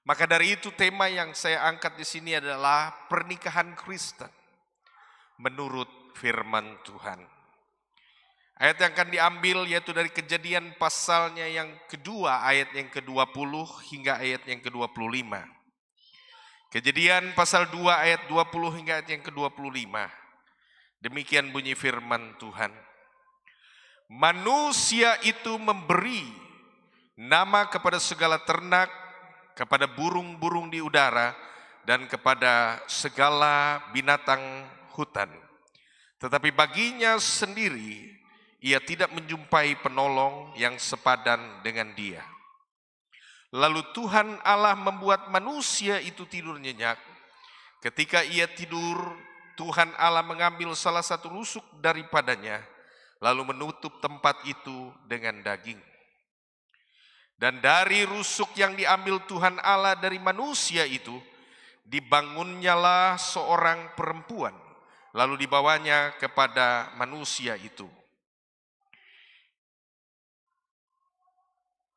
Maka dari itu tema yang saya angkat di sini adalah pernikahan Kristen menurut firman Tuhan. Ayat yang akan diambil yaitu dari Kejadian pasalnya yang kedua, ayat yang ke-20 hingga ayat yang ke-25. Kejadian pasal 2 ayat 20 hingga ayat yang ke-25. Demikian bunyi firman Tuhan. Manusia itu memberi nama kepada segala ternak, kepada burung-burung di udara, dan kepada segala binatang hutan. Tetapi baginya sendiri, ia tidak menjumpai penolong yang sepadan dengan dia. Lalu Tuhan Allah membuat manusia itu tidur nyenyak. Ketika ia tidur, Tuhan Allah mengambil salah satu rusuk daripadanya, lalu menutup tempat itu dengan daging. Dan dari rusuk yang diambil Tuhan Allah dari manusia itu, dibangunnyalah seorang perempuan, lalu dibawanya kepada manusia itu.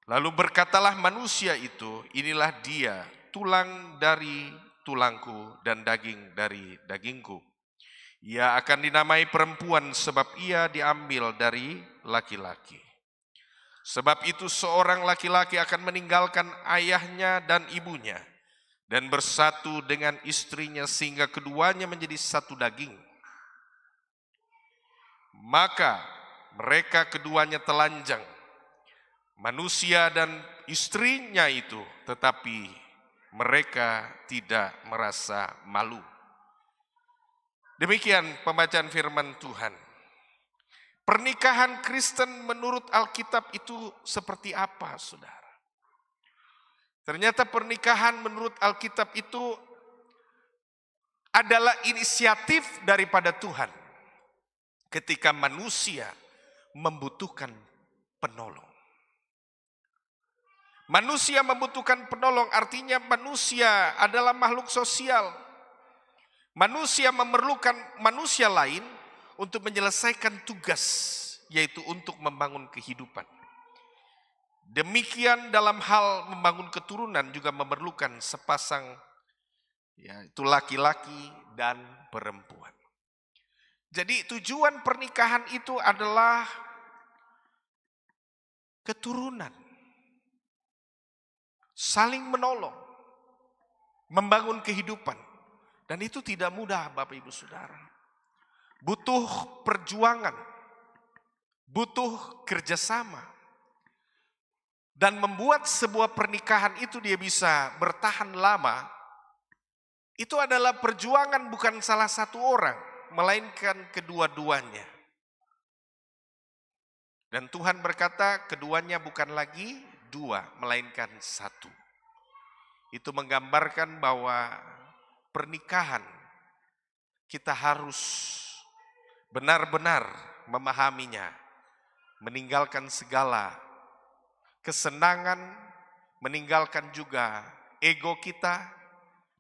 Lalu berkatalah manusia itu, inilah dia, tulang dari tulangku dan daging dari dagingku. Ia akan dinamai perempuan sebab ia diambil dari laki-laki. Sebab itu seorang laki-laki akan meninggalkan ayahnya dan ibunya dan bersatu dengan istrinya sehingga keduanya menjadi satu daging. Maka mereka keduanya telanjang, manusia dan istrinya itu, tetapi mereka tidak merasa malu. Demikian pembacaan firman Tuhan. Pernikahan Kristen menurut Alkitab itu seperti apa, saudara? Ternyata pernikahan menurut Alkitab itu adalah inisiatif daripada Tuhan ketika manusia membutuhkan penolong. Manusia membutuhkan penolong, artinya manusia adalah makhluk sosial. Manusia memerlukan manusia lain untuk menyelesaikan tugas, yaitu untuk membangun kehidupan. Demikian dalam hal membangun keturunan juga memerlukan sepasang, yaitu laki-laki dan perempuan. Jadi tujuan pernikahan itu adalah keturunan, saling menolong, membangun kehidupan. Dan itu tidak mudah, Bapak Ibu Saudara. Butuh perjuangan, butuh kerjasama. Dan membuat sebuah pernikahan itu dia bisa bertahan lama, itu adalah perjuangan bukan salah satu orang, melainkan kedua-duanya. Dan Tuhan berkata keduanya bukan lagi dua, melainkan satu. Itu menggambarkan bahwa pernikahan kita harus benar-benar memahaminya, meninggalkan segala kesenangan, meninggalkan juga ego kita,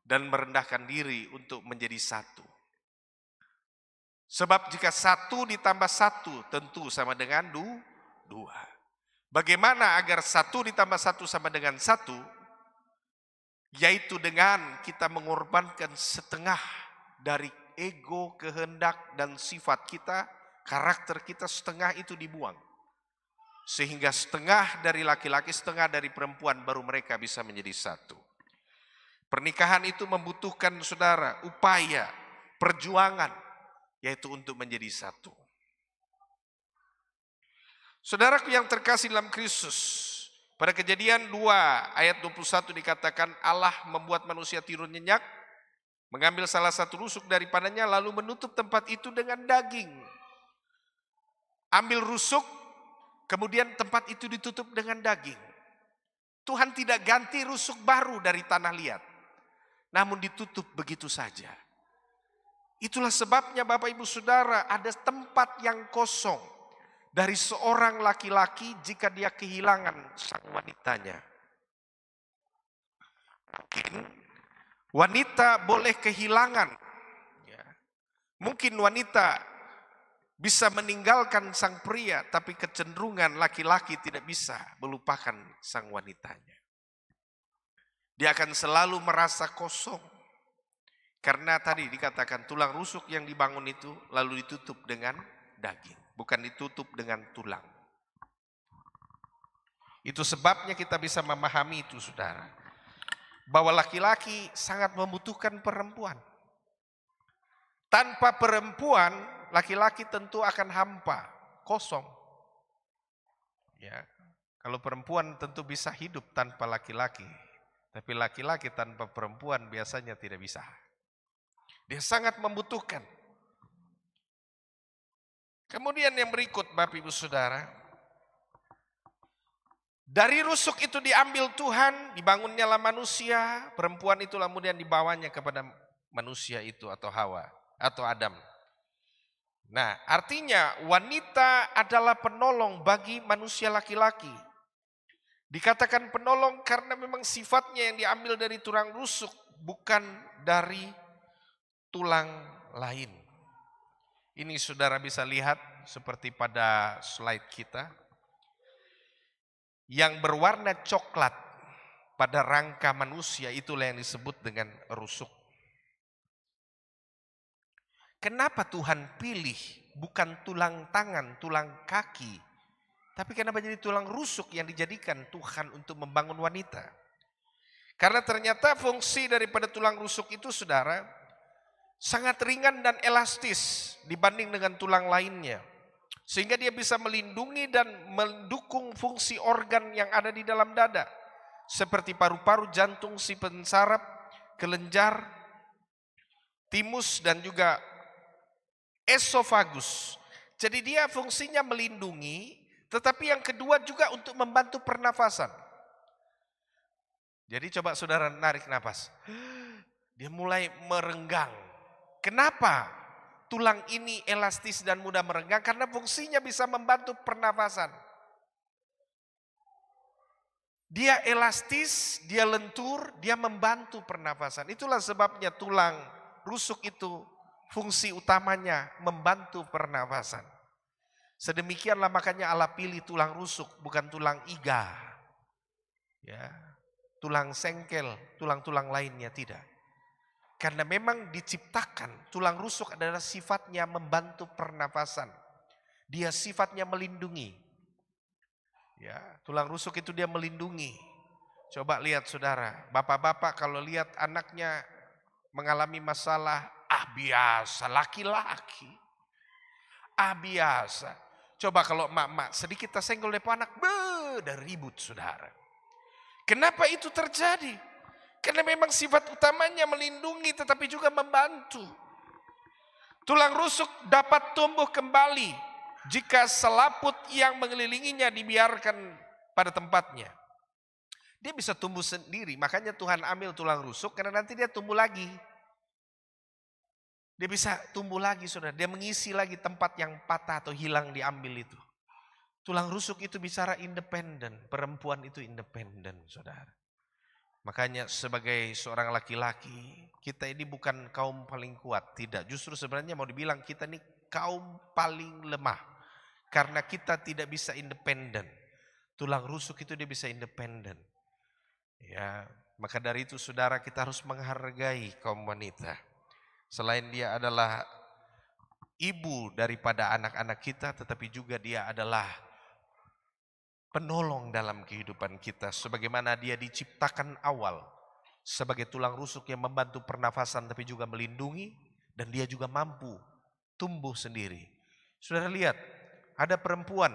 dan merendahkan diri untuk menjadi satu. Sebab jika satu ditambah satu tentu sama dengan dua. Bagaimana agar satu ditambah satu sama dengan satu? Yaitu dengan kita mengorbankan setengah dari ego, kehendak, dan sifat kita, karakter kita, setengah itu dibuang. Sehingga setengah dari laki-laki, setengah dari perempuan, baru mereka bisa menjadi satu. Pernikahan itu membutuhkan, saudara, upaya, perjuangan, yaitu untuk menjadi satu. Saudaraku yang terkasih dalam Kristus, pada Kejadian 2 ayat 21 dikatakan Allah membuat manusia tidur nyenyak, mengambil salah satu rusuk daripadanya, lalu menutup tempat itu dengan daging. Ambil rusuk, kemudian tempat itu ditutup dengan daging. Tuhan tidak ganti rusuk baru dari tanah liat, namun ditutup begitu saja. Itulah sebabnya Bapak Ibu Saudara, ada tempat yang kosong dari seorang laki-laki jika dia kehilangan sang wanitanya. Mungkin wanita boleh kehilangan, mungkin wanita bisa meninggalkan sang pria, tapi kecenderungan laki-laki tidak bisa melupakan sang wanitanya. Dia akan selalu merasa kosong. Karena tadi dikatakan tulang rusuk yang dibangun itu lalu ditutup dengan daging, bukan ditutup dengan tulang. Itu sebabnya kita bisa memahami itu, saudara, bahwa laki-laki sangat membutuhkan perempuan. Tanpa perempuan, laki-laki tentu akan hampa, kosong. Ya, kalau perempuan tentu bisa hidup tanpa laki-laki, tapi laki-laki tanpa perempuan biasanya tidak bisa. Dia sangat membutuhkan. Kemudian yang berikut, Bapak Ibu Saudara, dari rusuk itu diambil Tuhan, dibangunnyalah manusia, perempuan itulah kemudian dibawanya kepada manusia itu atau Hawa atau Adam. Nah, artinya wanita adalah penolong bagi manusia laki-laki. Dikatakan penolong karena memang sifatnya yang diambil dari tulang rusuk, bukan dari tulang lain. Ini saudara bisa lihat seperti pada slide kita. Yang berwarna coklat pada rangka manusia itulah yang disebut dengan rusuk. Kenapa Tuhan pilih bukan tulang tangan, tulang kaki, tapi kenapa jadi tulang rusuk yang dijadikan Tuhan untuk membangun wanita? Karena ternyata fungsi daripada tulang rusuk itu, saudara, sangat ringan dan elastis dibanding dengan tulang lainnya. Sehingga dia bisa melindungi dan mendukung fungsi organ yang ada di dalam dada. Seperti paru-paru, jantung, si pensaraf, kelenjar, timus, dan juga esofagus. Jadi dia fungsinya melindungi, tetapi yang kedua juga untuk membantu pernafasan. Jadi coba saudara narik napas. Dia mulai merenggang. Kenapa tulang ini elastis dan mudah merenggang? Karena fungsinya bisa membantu pernafasan. Dia elastis, dia lentur, dia membantu pernafasan. Itulah sebabnya tulang rusuk itu fungsi utamanya membantu pernafasan. Sedemikianlah makanya Allah pilih tulang rusuk, bukan tulang iga. Ya, tulang sengkel, tulang-tulang lainnya tidak. Karena memang diciptakan, tulang rusuk adalah sifatnya membantu pernafasan. Dia sifatnya melindungi. Ya, tulang rusuk itu dia melindungi. Coba lihat saudara, bapak-bapak kalau lihat anaknya mengalami masalah, biasa, laki-laki. Biasa. Coba kalau emak-emak sedikit tersenggol depan anak, udah ribut saudara. Kenapa itu terjadi? Karena memang sifat utamanya melindungi tetapi juga membantu. Tulang rusuk dapat tumbuh kembali jika selaput yang mengelilinginya dibiarkan pada tempatnya. Dia bisa tumbuh sendiri, makanya Tuhan ambil tulang rusuk karena nanti dia tumbuh lagi. Dia bisa tumbuh lagi saudara, dia mengisi lagi tempat yang patah atau hilang diambil itu. Tulang rusuk itu bicara independen, perempuan itu independen saudara. Makanya sebagai seorang laki-laki, kita ini bukan kaum paling kuat, tidak. Justru sebenarnya mau dibilang kita ini kaum paling lemah. Karena kita tidak bisa independen. Tulang rusuk itu dia bisa independen. Ya, maka dari itu saudara kita harus menghargai kaum wanita. Selain dia adalah ibu daripada anak-anak kita, tetapi juga dia adalah penolong dalam kehidupan kita. Sebagaimana dia diciptakan awal sebagai tulang rusuk yang membantu pernafasan tapi juga melindungi. Dan dia juga mampu tumbuh sendiri. Saudara lihat, ada perempuan,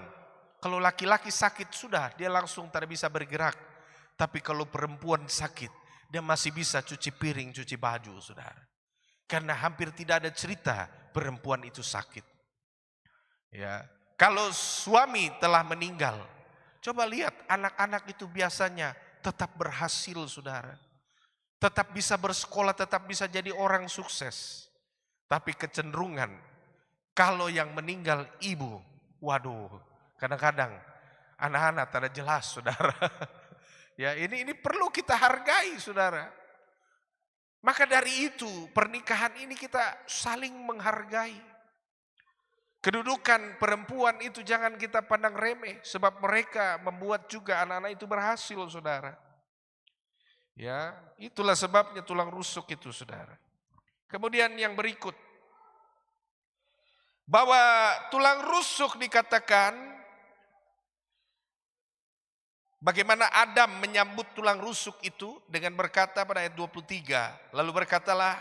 kalau laki-laki sakit sudah dia langsung tidak bisa bergerak. Tapi kalau perempuan sakit, dia masih bisa cuci piring, cuci baju saudara. Karena hampir tidak ada cerita perempuan itu sakit. Ya, kalau suami telah meninggal, coba lihat anak-anak itu biasanya tetap berhasil saudara. Tetap bisa bersekolah, tetap bisa jadi orang sukses. Tapi kecenderungan kalau yang meninggal ibu, waduh, kadang-kadang anak-anak tidak jelas saudara. Ya, ini perlu kita hargai saudara. Maka dari itu pernikahan ini kita saling menghargai. Kedudukan perempuan itu jangan kita pandang remeh. Sebab mereka membuat juga anak-anak itu berhasil saudara. Ya, itulah sebabnya tulang rusuk itu, saudara. Kemudian yang berikut, bahwa tulang rusuk dikatakan, bagaimana Adam menyambut tulang rusuk itu dengan berkata pada ayat 23, lalu berkatalah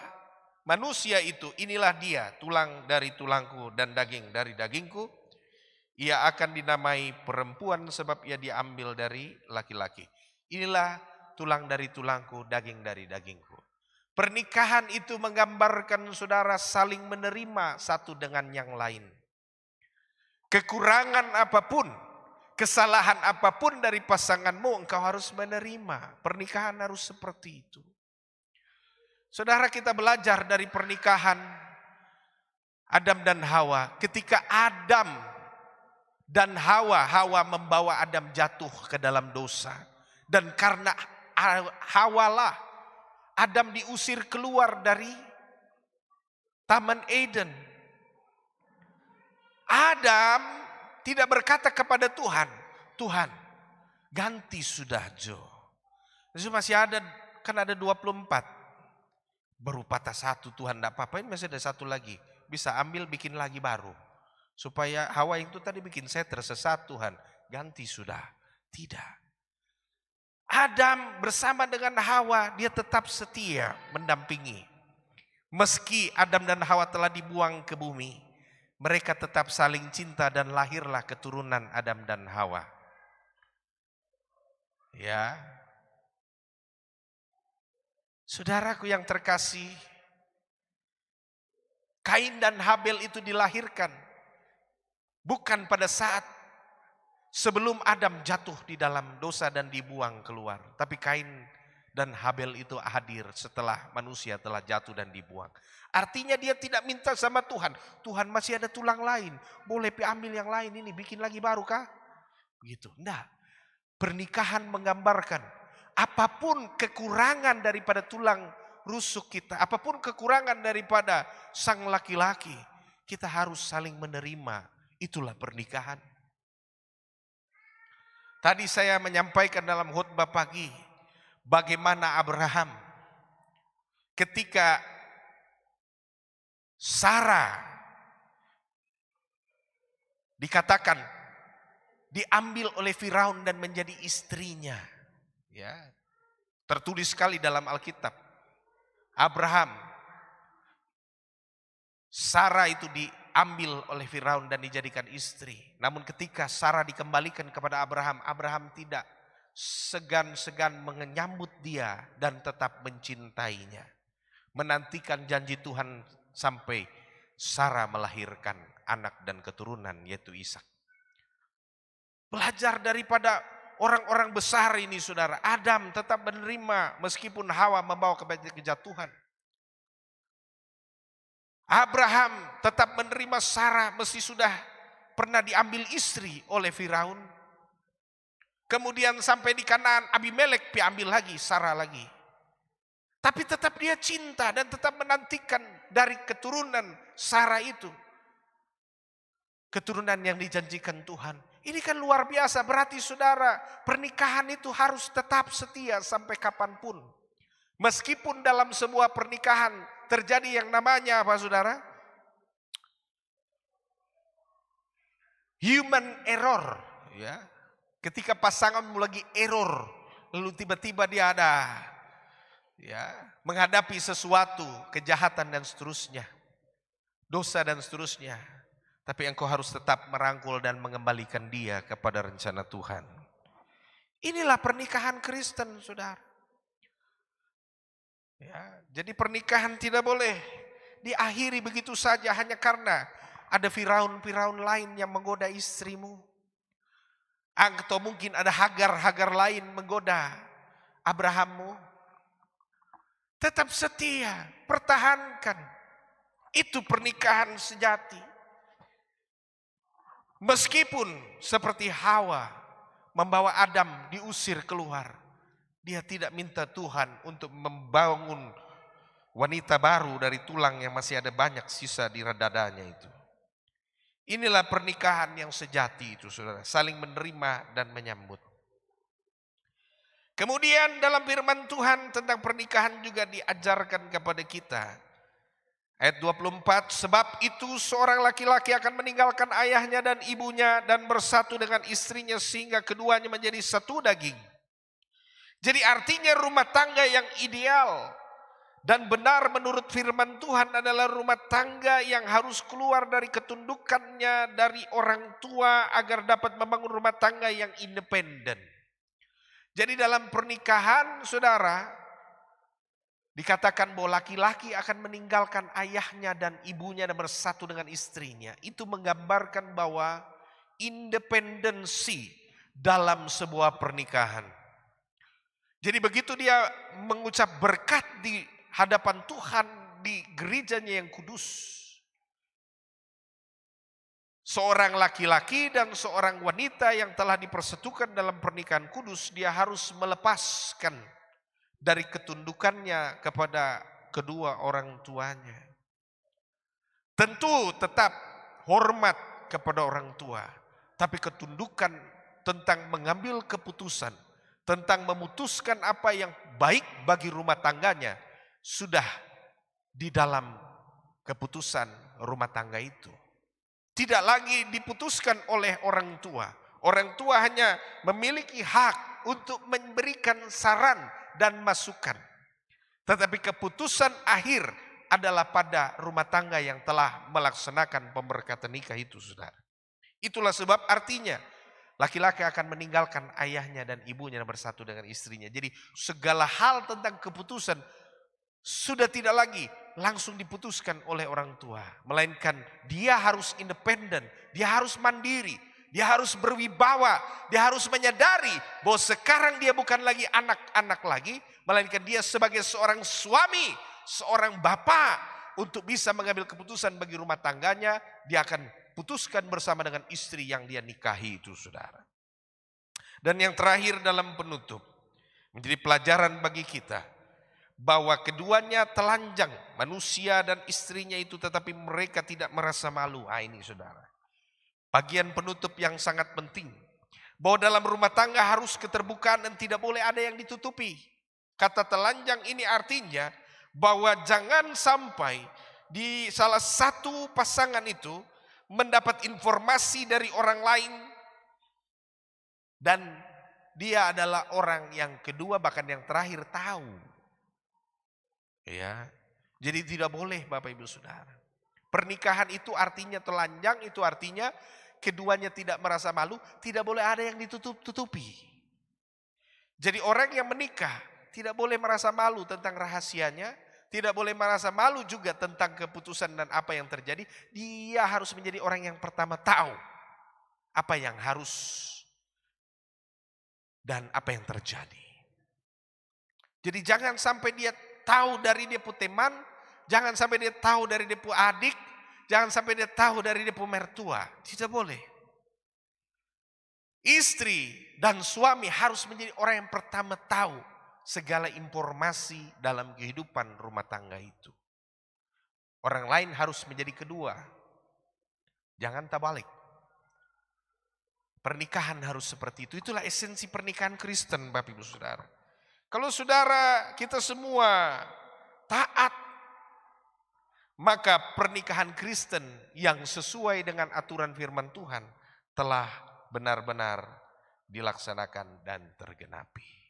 manusia itu, inilah dia, tulang dari tulangku dan daging dari dagingku. Ia akan dinamai perempuan sebab ia diambil dari laki-laki. Inilah tulang dari tulangku, daging dari dagingku. Pernikahan itu menggambarkan saudara saling menerima satu dengan yang lain. Kekurangan apapun, kesalahan apapun dari pasanganmu, engkau harus menerima. Pernikahan harus seperti itu. Saudara, kita belajar dari pernikahan Adam dan Hawa. Ketika Adam dan Hawa membawa Adam jatuh ke dalam dosa. Dan karena Hawalah Adam diusir keluar dari Taman Eden. Adam tidak berkata kepada Tuhan, Tuhan ganti sudah Joe. Itu masih ada, kan ada 24. Baru patah satu, Tuhan tidak apa-apa, ini masih ada satu lagi. Bisa ambil bikin lagi baru. Supaya Hawa itu tadi bikin saya tersesat, Tuhan ganti sudah. Tidak. Adam bersama dengan Hawa, dia tetap setia mendampingi. Meski Adam dan Hawa telah dibuang ke bumi, mereka tetap saling cinta dan lahirlah keturunan Adam dan Hawa. Ya. Saudaraku yang terkasih, Kain dan Habel itu dilahirkan bukan pada saat sebelum Adam jatuh di dalam dosa dan dibuang keluar. Tapi Kain dan Habel itu hadir setelah manusia telah jatuh dan dibuang. Artinya dia tidak minta sama Tuhan, Tuhan masih ada tulang lain, boleh ambil yang lain ini, bikin lagi baru kah? Begitu. Enggak. Pernikahan menggambarkan apapun kekurangan daripada tulang rusuk kita, apapun kekurangan daripada sang laki-laki, kita harus saling menerima. Itulah pernikahan. Tadi saya menyampaikan dalam khutbah pagi, bagaimana Abraham ketika Sarah dikatakan diambil oleh Firaun dan menjadi istrinya. Ya, tertulis sekali dalam Alkitab. Abraham, Sarah itu diambil oleh Firaun dan dijadikan istri. Namun ketika Sarah dikembalikan kepada Abraham, Abraham tidak segan-segan menyambut dia dan tetap mencintainya. Menantikan janji Tuhan sampai Sarah melahirkan anak dan keturunan yaitu Ishak. Belajar daripada orang-orang besar ini saudara. Adam tetap menerima meskipun Hawa membawa kepada kejatuhan. Abraham tetap menerima Sarah meski sudah pernah diambil istri oleh Firaun. Kemudian sampai di Kanaan Abimelek diambil lagi Sarah lagi. Tapi tetap dia cinta dan tetap menantikan dari keturunan Sarah itu. Keturunan yang dijanjikan Tuhan. Ini kan luar biasa, berarti saudara pernikahan itu harus tetap setia sampai kapanpun. Meskipun dalam sebuah pernikahan terjadi yang namanya apa saudara? Human error. Ya. Ketika pasanganmu lagi error, lalu tiba-tiba dia ada menghadapi sesuatu, kejahatan dan seterusnya. Dosa dan seterusnya. Tapi engkau harus tetap merangkul dan mengembalikan dia kepada rencana Tuhan. Inilah pernikahan Kristen, saudara. Ya, jadi pernikahan tidak boleh diakhiri begitu saja hanya karena ada Firaun-Firaun lain yang menggoda istrimu. Atau mungkin ada Hagar lain menggoda Abrahammu. Tetap setia, pertahankan. Itu pernikahan sejati. Meskipun seperti Hawa membawa Adam diusir keluar, dia tidak minta Tuhan untuk membangun wanita baru dari tulang yang masih ada banyak sisa di dadanya itu. Inilah pernikahan yang sejati itu saudara, saling menerima dan menyambut. Kemudian dalam firman Tuhan tentang pernikahan juga diajarkan kepada kita. Ayat 24, sebab itu seorang laki-laki akan meninggalkan ayahnya dan ibunya dan bersatu dengan istrinya sehingga keduanya menjadi satu daging. Jadi artinya rumah tangga yang ideal dan benar menurut firman Tuhan adalah rumah tangga yang harus keluar dari ketundukannya dari orang tua agar dapat membangun rumah tangga yang independen. Jadi dalam pernikahan, saudara, dikatakan bahwa laki-laki akan meninggalkan ayahnya dan ibunya dan bersatu dengan istrinya. Itu menggambarkan bahwa independensi dalam sebuah pernikahan. Jadi begitu dia mengucap berkat di hadapan Tuhan di gerejanya yang kudus, seorang laki-laki dan seorang wanita yang telah dipersatukan dalam pernikahan kudus, dia harus melepaskan dari ketundukannya kepada kedua orang tuanya. Tentu tetap hormat kepada orang tua, tapi ketundukan tentang mengambil keputusan, tentang memutuskan apa yang baik bagi rumah tangganya, sudah di dalam keputusan rumah tangga itu. Tidak lagi diputuskan oleh orang tua. Orang tua hanya memiliki hak untuk memberikan saran dan masukan. Tetapi keputusan akhir adalah pada rumah tangga yang telah melaksanakan pemberkatan nikah itu, saudara. Itulah sebab artinya laki-laki akan meninggalkan ayahnya dan ibunya dan bersatu dengan istrinya. Jadi segala hal tentang keputusan sudah tidak lagi langsung diputuskan oleh orang tua. Melainkan dia harus independen, dia harus mandiri, dia harus berwibawa, dia harus menyadari bahwa sekarang dia bukan lagi anak-anak lagi, melainkan dia sebagai seorang suami, seorang bapak, untuk bisa mengambil keputusan bagi rumah tangganya, dia akan putuskan bersama dengan istri yang dia nikahi itu, saudara. Dan yang terakhir dalam penutup, menjadi pelajaran bagi kita, bahwa keduanya telanjang, manusia dan istrinya itu, tetapi mereka tidak merasa malu. Ini saudara, bagian penutup yang sangat penting, bahwa dalam rumah tangga harus keterbukaan dan tidak boleh ada yang ditutupi. Kata telanjang ini artinya bahwa jangan sampai di salah satu pasangan itu mendapat informasi dari orang lain dan dia adalah orang yang kedua bahkan yang terakhir tahu. Ya, jadi tidak boleh Bapak Ibu Saudara. Pernikahan itu artinya telanjang, itu artinya keduanya tidak merasa malu, tidak boleh ada yang ditutup-tutupi. Jadi orang yang menikah tidak boleh merasa malu tentang rahasianya, tidak boleh merasa malu juga tentang keputusan dan apa yang terjadi. Dia harus menjadi orang yang pertama tahu apa yang harus dan apa yang terjadi. Jadi jangan sampai dia tahu dari dia punya teman, jangan sampai dia tahu dari dia punya adik, jangan sampai dia tahu dari dia punya mertua. Tidak boleh. Istri dan suami harus menjadi orang yang pertama tahu segala informasi dalam kehidupan rumah tangga itu. Orang lain harus menjadi kedua. Jangan terbalik. Pernikahan harus seperti itu. Itulah esensi pernikahan Kristen, Bapak Ibu Saudara. Kalau saudara kita semua taat, maka pernikahan Kristen yang sesuai dengan aturan firman Tuhan telah benar-benar dilaksanakan dan tergenapi.